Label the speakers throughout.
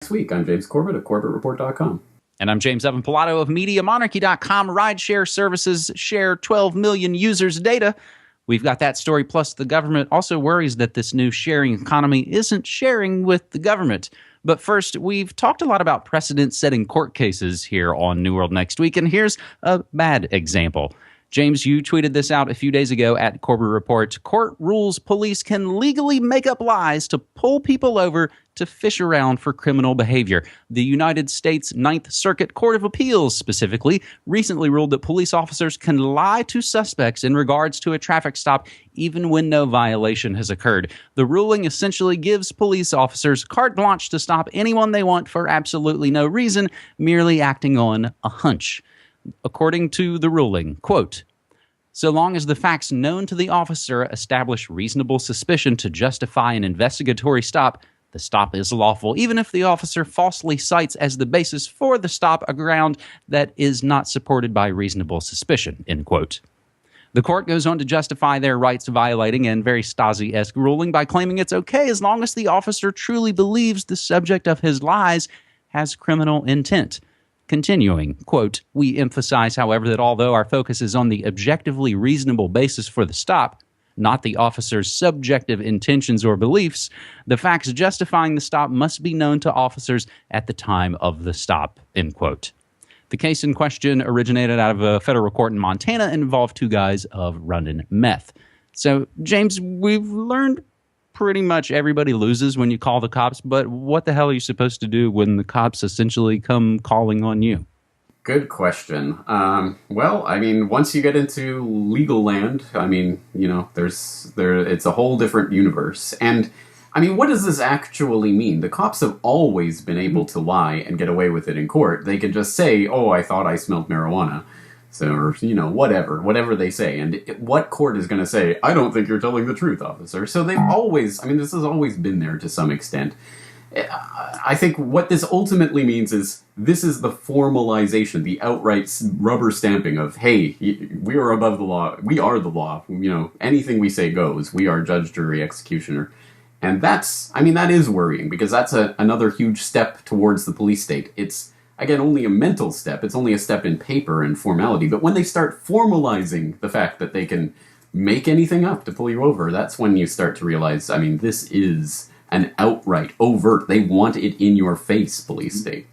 Speaker 1: next week. I'm James Corbett of CorbettReport.com.
Speaker 2: And I'm James Evan Pilato of MediaMonarchy.com. Rideshare services share 12 million users' data. We've got that story, plus the government also worries that this new sharing economy isn't sharing with the government. But first, we've talked a lot about precedent-setting court cases here on New World Next Week, and here's a bad example. James, you tweeted this out a few days ago at Corbett Report. Court rules police can legally make up lies to pull people over to fish around for criminal behavior. The United States Ninth Circuit Court of Appeals, specifically, recently ruled that police officers can lie to suspects in regards to a traffic stop even when no violation has occurred. The ruling essentially gives police officers carte blanche to stop anyone they want for absolutely no reason, merely acting on a hunch. According to the ruling, quote, so long as the facts known to the officer establish reasonable suspicion to justify an investigatory stop, the stop is lawful, even if the officer falsely cites as the basis for the stop a ground that is not supported by reasonable suspicion, end quote. The court goes on to justify their rights violating and very Stasi-esque ruling by claiming it's okay as long as the officer truly believes the subject of his lies has criminal intent. Continuing, quote, we emphasize, however, that although our focus is on the objectively reasonable basis for the stop, not the officer's subjective intentions or beliefs, the facts justifying the stop must be known to officers at the time of the stop, end quote. The case in question originated out of a federal court in Montana and involved two guys of running meth. So, James, we've learned pretty much everybody loses when you call the cops, but what the hell are you supposed to do when the cops essentially come calling on you?
Speaker 1: Good question. Well, I mean, once you get into legal land, I mean, you know, it's a whole different universe. And I mean, what does this actually mean? The cops have always been able to lie and get away with it in court. They could just say, oh, I thought I smelled marijuana. So, or, you know, whatever they say. And what court is going to say, I don't think you're telling the truth, officer? So they've always, I mean, this has always been there to some extent. I think what this ultimately means is this is the formalization, the outright rubber stamping of, hey, we are above the law. We are the law. You know, anything we say goes. We are judge, jury, executioner. And that's, I mean, that is worrying because that's another huge step towards the police state. It's, again, only a mental step. It's only a step in paper and formality. But when they start formalizing the fact that they can make anything up to pull you over, that's when you start to realize, I mean, this is an outright, overt, they want it in your face police state.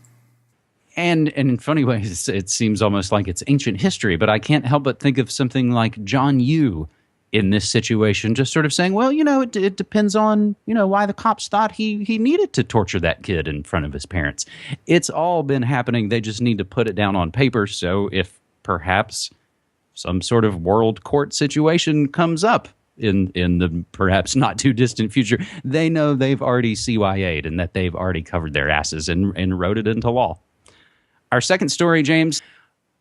Speaker 2: And in funny ways, it seems almost like it's ancient history, but I can't help but think of something like John Yoo in this situation, just sort of saying, well, you know, it depends on, you know, why the cops thought he needed to torture that kid in front of his parents. It's all been happening. They just need to put it down on paper. So if perhaps some sort of world court situation comes up in the perhaps not too distant future, they know they've already CYA'd and that they've already covered their asses and wrote it into law. Our second story, James,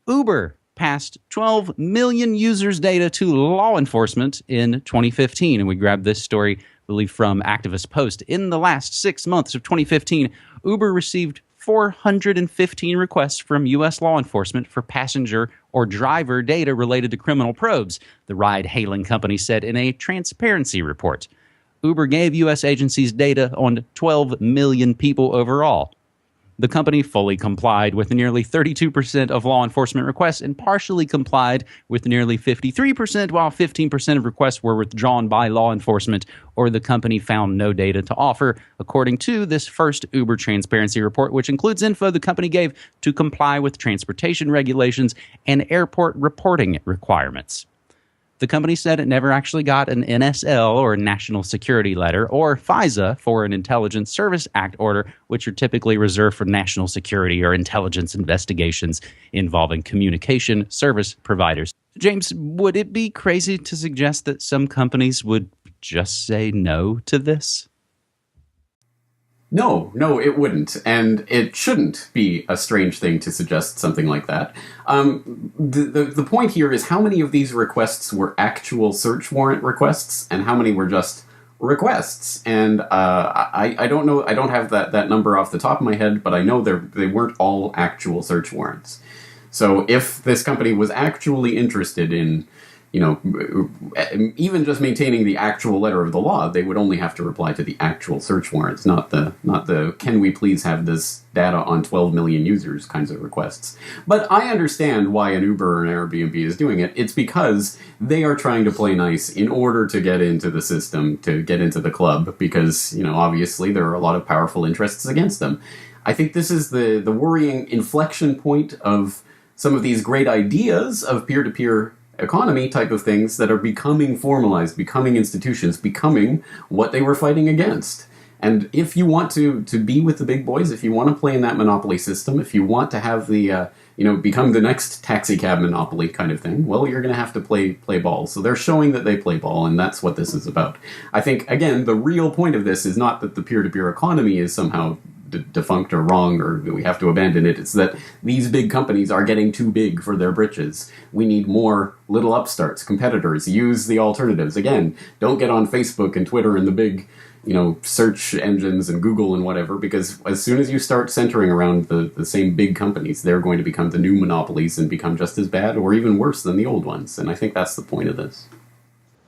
Speaker 2: Uber passed 12 million users' data to law enforcement in 2015. And we grabbed this story, I believe, from Activist Post. In the last 6 months of 2015, Uber received 415 requests from U.S. law enforcement for passenger or driver data related to criminal probes, the ride-hailing company said in a transparency report. Uber gave U.S. agencies data on 12 million people overall. The company fully complied with nearly 32% of law enforcement requests and partially complied with nearly 53%, while 15% of requests were withdrawn by law enforcement or the company found no data to offer, according to this first Uber transparency report, which includes info the company gave to comply with transportation regulations and airport reporting requirements. The company said it never actually got an NSL, or National Security Letter, or FISA, for an Intelligence Service Act order, which are typically reserved for national security or intelligence investigations involving communication service providers. James, would it be crazy to suggest that some companies would just say no to this?
Speaker 1: No, it wouldn't. And it shouldn't be a strange thing to suggest something like that. The point here is how many of these requests were actual search warrant requests and how many were just requests. And I don't know, I don't have that number off the top of my head, but I know they weren't all actual search warrants. So if this company was actually interested in, even just maintaining the actual letter of the law, they would only have to reply to the actual search warrants, not the can we please have this data on 12 million users kinds of requests. But I understand why an Uber or an Airbnb is doing it. It's because they are trying to play nice in order to get into the system, to get into the club, because, obviously there are a lot of powerful interests against them. I think this is the worrying inflection point of some of these great ideas of peer-to-peer economy type of things that are becoming formalized, becoming institutions, becoming what they were fighting against. And if you want to be with the big boys, if you want to play in that monopoly system, if you want to have the, become the next taxi cab monopoly kind of thing, well, you're going to have to play ball. So they're showing that they play ball, and that's what this is about. I think, again, the real point of this is not that the peer-to-peer economy is somehow defunct or wrong or we have to abandon it. It's that these big companies are getting too big for their britches. We need more little upstarts, competitors. Use the alternatives. Again, don't get on Facebook and Twitter and the big, search engines and Google and whatever, because as soon as you start centering around the same big companies, they're going to become the new monopolies and become just as bad or even worse than the old ones. And I think that's the point of this.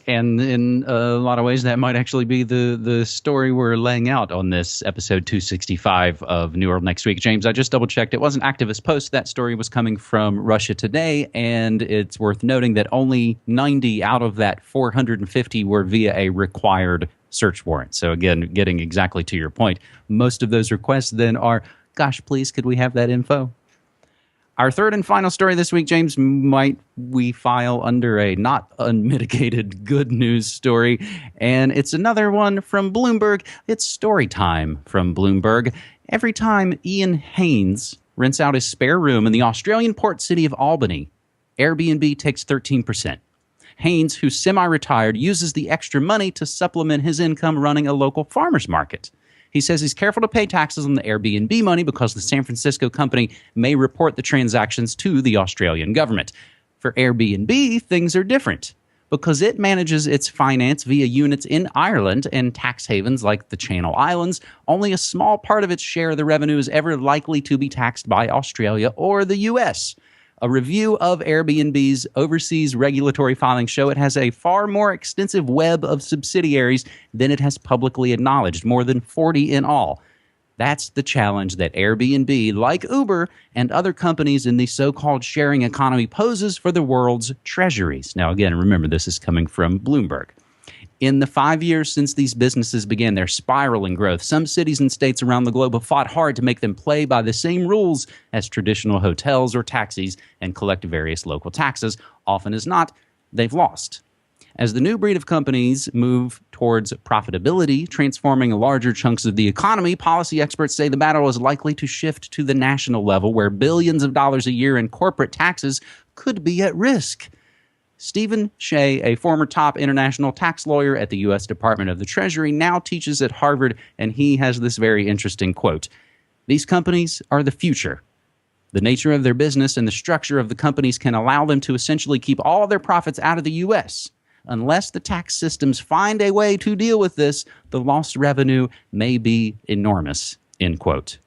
Speaker 2: And in a lot of ways, that might actually be the story we're laying out on this episode 265 of New World Next Week. James, I just double-checked. It wasn't Activist Post. That story was coming from Russia Today, and it's worth noting that only 90 out of that 450 were via a required search warrant. So again, getting exactly to your point, most of those requests then are, gosh, please, could we have that info? Our third and final story this week, James, might we file under a not unmitigated good news story. And it's another one from Bloomberg. It's story time from Bloomberg. Every time Ian Haynes rents out his spare room in the Australian port city of Albany, Airbnb takes 13%. Haynes, who's semi-retired, uses the extra money to supplement his income running a local farmer's market. He says he's careful to pay taxes on the Airbnb money because the San Francisco company may report the transactions to the Australian government. For Airbnb, things are different because it manages its finance via units in Ireland and tax havens like the Channel Islands. Only a small part of its share of the revenue is ever likely to be taxed by Australia or the U.S. A review of Airbnb's overseas regulatory filings show it has a far more extensive web of subsidiaries than it has publicly acknowledged, more than 40 in all. That's the challenge that Airbnb, like Uber and other companies in the so-called sharing economy, poses for the world's treasuries. Now, again, remember, this is coming from Bloomberg. In the 5 years since these businesses began their spiraling growth, some cities and states around the globe have fought hard to make them play by the same rules as traditional hotels or taxis and collect various local taxes. Often as not, they've lost. As the new breed of companies move towards profitability, transforming larger chunks of the economy, policy experts say the battle is likely to shift to the national level, where billions of dollars a year in corporate taxes could be at risk. Stephen Shea, a former top international tax lawyer at the U.S. Department of the Treasury, now teaches at Harvard, and he has this very interesting quote. These companies are the future. The nature of their business and the structure of the companies can allow them to essentially keep all their profits out of the U.S. Unless the tax systems find a way to deal with this, the lost revenue may be enormous, end quote.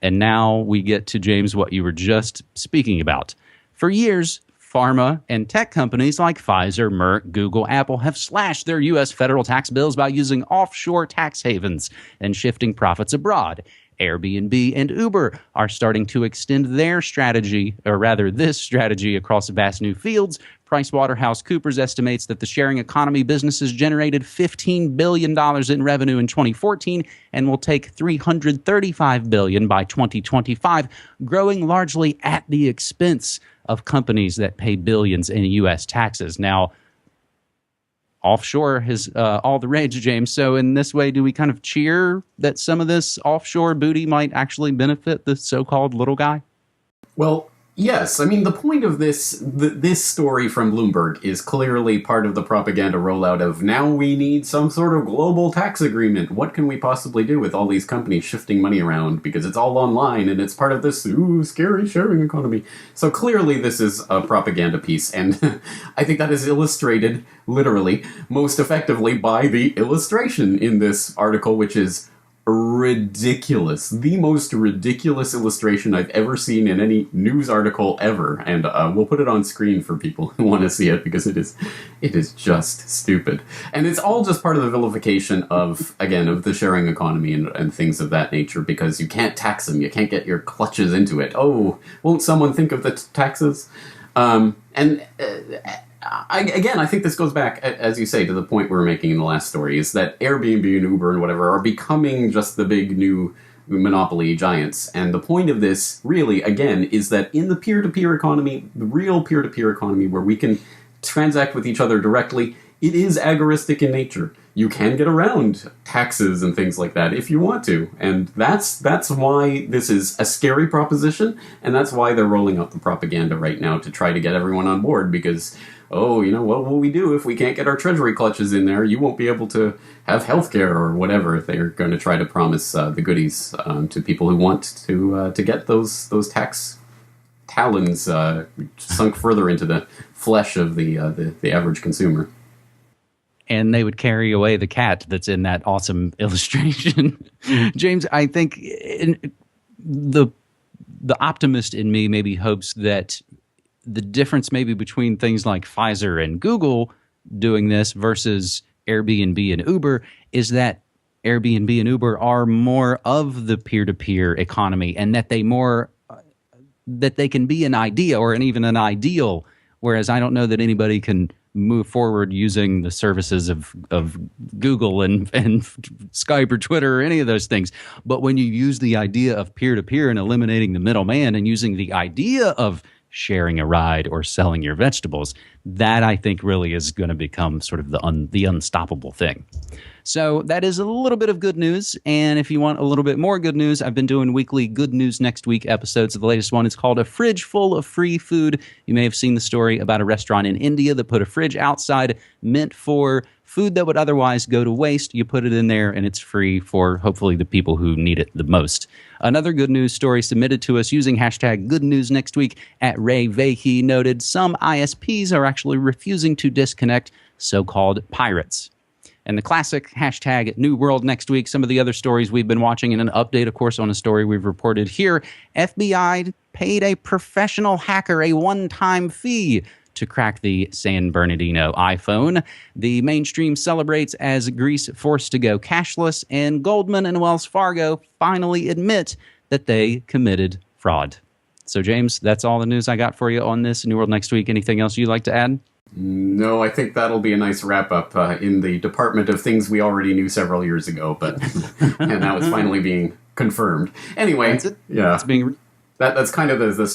Speaker 2: And now we get to, James, what you were just speaking about. For years, pharma and tech companies like Pfizer, Merck, Google, Apple have slashed their U.S. federal tax bills by using offshore tax havens and shifting profits abroad. Airbnb and Uber are starting to extend their strategy, or rather this strategy, across vast new fields. PricewaterhouseCoopers estimates that the sharing economy businesses generated $15 billion in revenue in 2014 and will take $335 billion by 2025, growing largely at the expense of companies that pay billions in U.S. taxes. Now, offshore has all the rage, James. So in this way, do we kind of cheer that some of this offshore booty might actually benefit the so-called little guy?
Speaker 1: Well, yes. I mean, the point of this story from Bloomberg is clearly part of the propaganda rollout of now we need some sort of global tax agreement. What can we possibly do with all these companies shifting money around because it's all online and it's part of this scary sharing economy. So clearly this is a propaganda piece, and I think that is illustrated literally most effectively by the illustration in this article, which is ridiculous. The most ridiculous illustration I've ever seen in any news article ever. And we'll put it on screen for people who want to see it, because it is just stupid. And it's all just part of the vilification of, again, of the sharing economy and things of that nature, because you can't tax them. You can't get your clutches into it. Oh, won't someone think of the taxes? I think this goes back, as you say, to the point we were making in the last story, is that Airbnb and Uber and whatever are becoming just the big new monopoly giants. And the point of this, really, again, is that in the peer-to-peer economy, the real peer-to-peer economy where we can transact with each other directly, it is agoristic in nature. You can get around taxes and things like that if you want to. And that's why this is a scary proposition, and that's why they're rolling out the propaganda right now to try to get everyone on board, because, oh, what will we do if we can't get our treasury clutches in there? You won't be able to have healthcare or whatever. They're going to try to promise the goodies to people who want to get those tax talons sunk further into the flesh of the average consumer.
Speaker 2: And they would carry away the cat that's in that awesome illustration. James, I think the optimist in me maybe hopes that the difference maybe between things like Pfizer and Google doing this versus Airbnb and Uber is that Airbnb and Uber are more of the peer-to-peer economy, and that they can be an idea or even an ideal, whereas I don't know that anybody can move forward using the services of Google and Skype or Twitter or any of those things. But when you use the idea of peer-to-peer and eliminating the middleman and using the idea of sharing a ride or selling your vegetables, that I think really is going to become sort of the unstoppable thing. So that is a little bit of good news. And if you want a little bit more good news, I've been doing weekly Good News Next Week episodes. The latest one is called A Fridge Full of Free Food. You may have seen the story about a restaurant in India that put a fridge outside meant for food that would otherwise go to waste. You put it in there and it's free for hopefully the people who need it the most. Another good news story submitted to us using hashtag Good News Next Week at Ray Vahey noted some ISPs are actually refusing to disconnect so-called pirates. And the classic hashtag New World Next Week, some of the other stories we've been watching, and an update, of course, on a story we've reported here. FBI paid a professional hacker a one-time fee to crack the San Bernardino iPhone. The mainstream celebrates as Greece forced to go cashless, and Goldman and Wells Fargo finally admit that they committed fraud. So, James, that's all the news I got for you on this New World Next Week. Anything else you'd like to add?
Speaker 1: No, I think that'll be a nice wrap-up in the department of things we already knew several years ago, but and now it's finally being confirmed. Anyway,
Speaker 2: that's it.
Speaker 1: Yeah,
Speaker 2: it's being
Speaker 1: that's kind of the story.